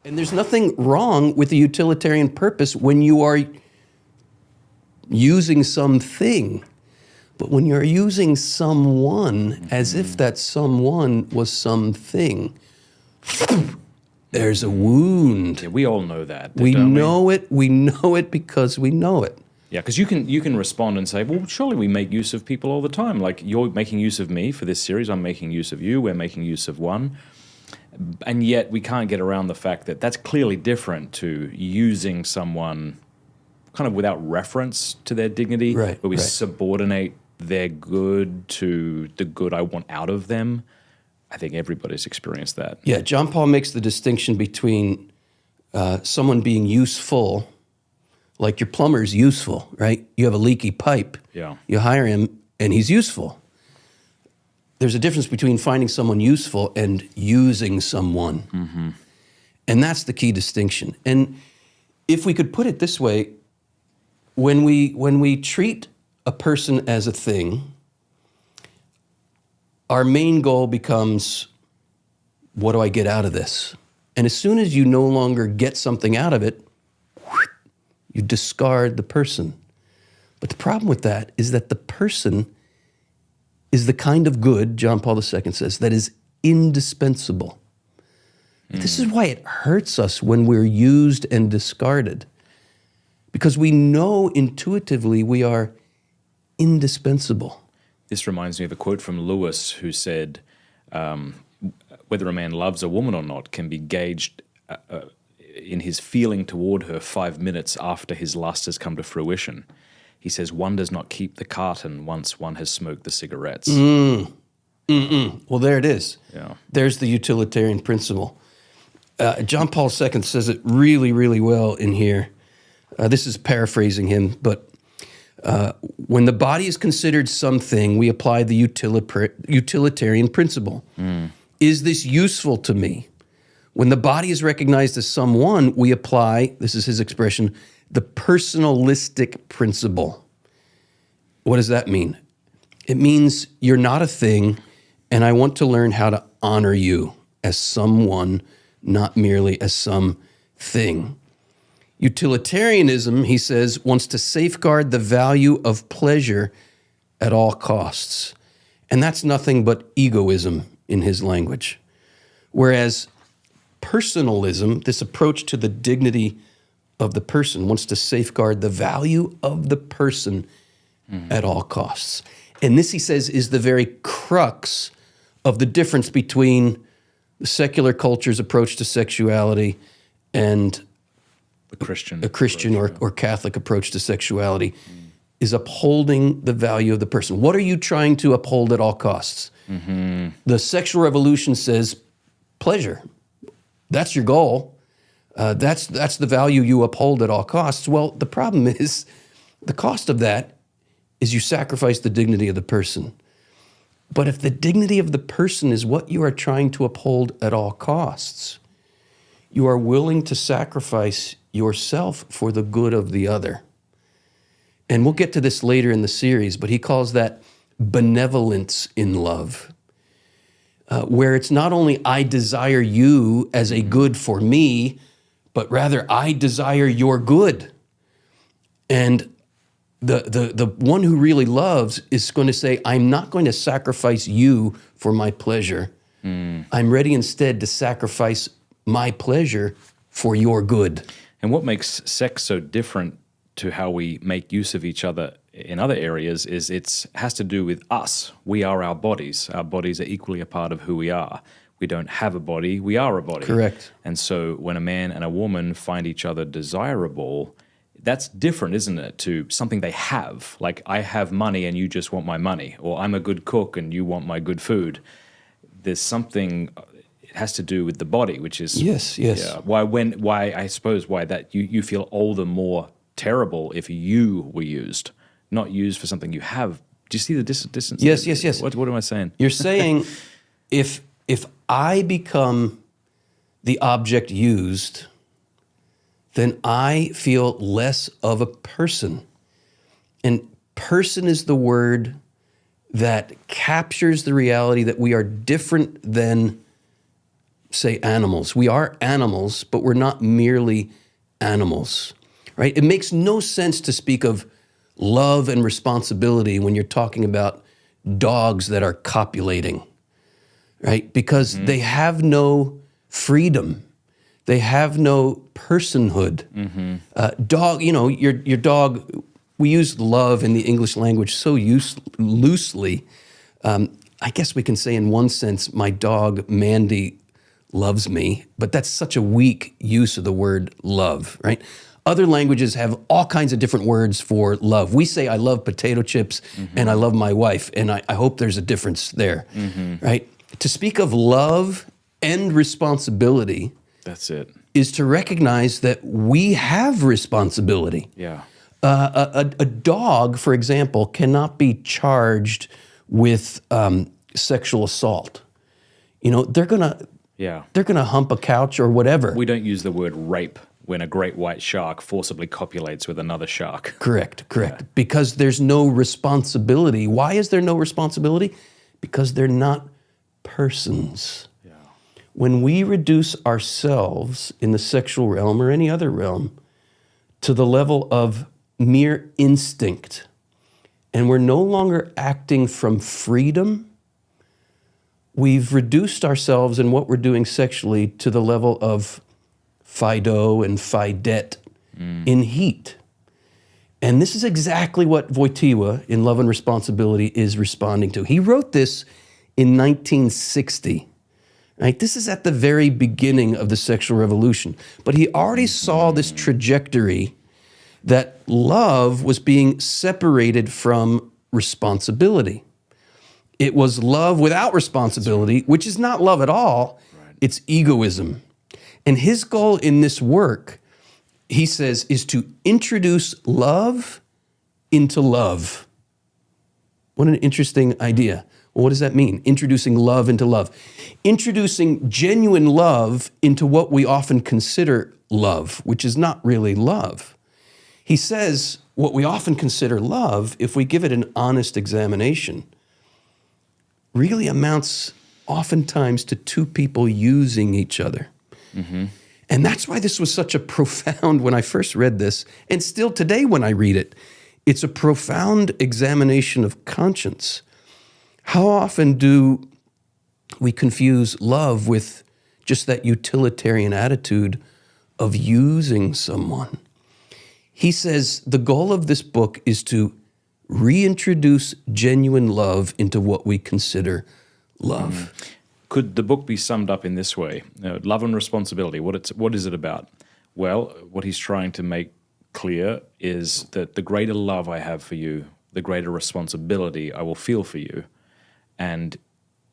And there's nothing wrong with the utilitarian purpose when you are using something. But when you're using someone as if that someone was something, there's a wound. Yeah, we all know that. We know it. We know it because we know it. Yeah, because you can respond and say, well, surely we make use of people all the time. Like, you're making use of me for this series. I'm making use of you. We're making use of one. And yet we can't get around the fact that that's clearly different to using someone kind of without reference to their dignity, right, where we subordinate their good to the good I want out of them. I think everybody's experienced that. Yeah, John Paul makes the distinction between someone being useful, like your plumber's useful, right? You have a leaky pipe. Yeah. You hire him, and he's useful. There's a difference between finding someone useful and using someone. Mm-hmm. And that's the key distinction. And if we could put it this way, when we treat a person as a thing, our main goal becomes, what do I get out of this? And as soon as you no longer get something out of it, you discard the person. But the problem with that is that the person is the kind of good, John Paul II says, that is indispensable. This is why it hurts us when we're used and discarded, because we know intuitively we are indispensable. This reminds me of a quote from Lewis, who said, whether a man loves a woman or not can be gauged in his feeling toward her 5 minutes after his lust has come to fruition. He says, one does not keep the carton once one has smoked the cigarettes. Well, there it is. Yeah. There's the utilitarian principle. John Paul II says it really, really well in here. This is paraphrasing him, but when the body is considered something, we apply the utilitarian principle. Is this useful to me? When the body is recognized as someone, we apply, this is his expression, the personalistic principle. What does that mean? It means you're not a thing, and I want to learn how to honor you as someone, not merely as something. Utilitarianism, he says, wants to safeguard the value of pleasure at all costs. And that's nothing but egoism in his language. Whereas personalism, this approach to the dignity of the person, wants to safeguard the value of the person at all costs. And this, he says, is the very crux of the difference between the secular culture's approach to sexuality and a Christian or Catholic approach to sexuality, is upholding the value of the person. What are you trying to uphold at all costs? The sexual revolution says pleasure. That's your goal. That's the value you uphold at all costs. Well, the problem is the cost of that is you sacrifice the dignity of the person. But if the dignity of the person is what you are trying to uphold at all costs, you are willing to sacrifice yourself for the good of the other. And we'll get to this later in the series, but he calls that benevolence in love, where it's not only I desire you as a good for me, but rather I desire your good. And the one who really loves is going to say, I'm not going to sacrifice you for my pleasure. I'm ready instead to sacrifice my pleasure for your good. And what makes sex so different to how we make use of each other in other areas is it has to do with us. We are our bodies. Our bodies are equally a part of who we are. We don't have a body, we are a body. Correct. And so when a man and a woman find each other desirable, that's different, isn't it, to something they have. Like, I have money and you just want my money, or I'm a good cook and you want my good food. There's something, it has to do with the body, which is yes. Yeah, why that you feel all the more terrible if you were used, not used for something you have. Do you see the distance? Yes. What am I saying? You're saying if I become the object used, then I feel less of a person. And person is the word that captures the reality that we are different than say, animals. We are animals, but we're not merely animals, right? It makes no sense to speak of love and responsibility when you're talking about dogs that are copulating, right? Because they have no freedom. They have no personhood. Dog, your dog, we use love in the English language so loosely. I guess we can say in one sense, my dog, Mandy, loves me, but that's such a weak use of the word love, right? Other languages have all kinds of different words for love. We say, I love potato chips and I love my wife, and I hope there's a difference there, right? To speak of love and responsibility, that's it, is to recognize that we have responsibility. Yeah. A dog, for example, cannot be charged with sexual assault. They're gonna hump a couch or whatever. We don't use the word rape when a great white shark forcibly copulates with another shark. Correct. Yeah. Because there's no responsibility. Why is there no responsibility? Because they're not persons. Yeah. When we reduce ourselves in the sexual realm or any other realm to the level of mere instinct, and we're no longer acting from freedom, we've reduced ourselves in what we're doing sexually to the level of Fido and Fidette in heat. And this is exactly what Wojtyła in Love and Responsibility is responding to. He wrote this in 1960. Right? This is at the very beginning of the sexual revolution. But he already saw this trajectory that love was being separated from responsibility. It was love without responsibility, which is not love at all. Right. It's egoism. And his goal in this work, he says, is to introduce love into love. What an interesting idea. Well, what does that mean? Introducing love into love. Introducing genuine love into what we often consider love, which is not really love. He says what we often consider love, if we give it an honest examination, really amounts oftentimes to two people using each other. And that's why this was such a profound, when I first read this, and still today when I read it, it's a profound examination of conscience. How often do we confuse love with just that utilitarian attitude of using someone? He says the goal of this book is to reintroduce genuine love into what we consider love. Could the book be summed up in this way? Love and responsibility, what is it about? Well, what he's trying to make clear is that the greater love I have for you, the greater responsibility I will feel for you. And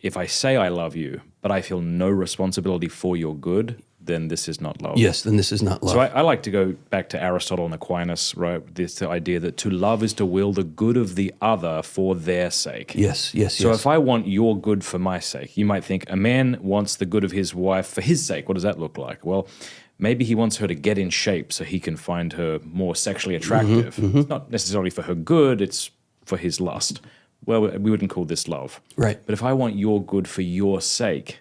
if I say I love you, but I feel no responsibility for your good, then this is not love. Yes, then this is not love. So I like to go back to Aristotle and Aquinas, right? This idea that to love is to will the good of the other for their sake. Yes. So if I want your good for my sake, you might think a man wants the good of his wife for his sake. What does that look like? Well, maybe he wants her to get in shape so he can find her more sexually attractive. It's not necessarily for her good, it's for his lust. Well, we wouldn't call this love. Right. But if I want your good for your sake,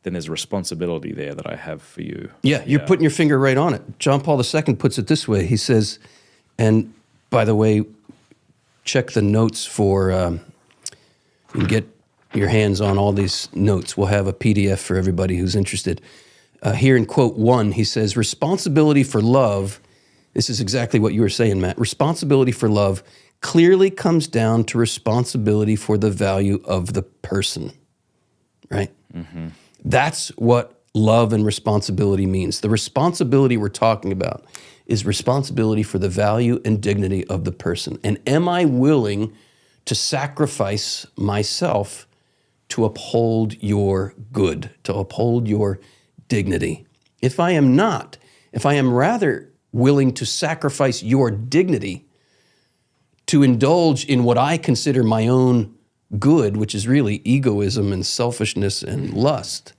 then there's a responsibility there that I have for you. Yeah, you're putting your finger right on it. John Paul II puts it this way. He says, and by the way, check the notes for, you can get your hands on all these notes. We'll have a PDF for everybody who's interested. Here in quote 1, he says, responsibility for love, this is exactly what you were saying, Matt. Responsibility for love clearly comes down to responsibility for the value of the person, right? That's what love and responsibility means. The responsibility we're talking about is responsibility for the value and dignity of the person. And am I willing to sacrifice myself to uphold your good, to uphold your dignity? If I am not, if I am rather willing to sacrifice your dignity to indulge in what I consider my own good, which is really egoism and selfishness and lust,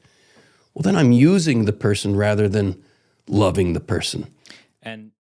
well, then I'm using the person rather than loving the person. And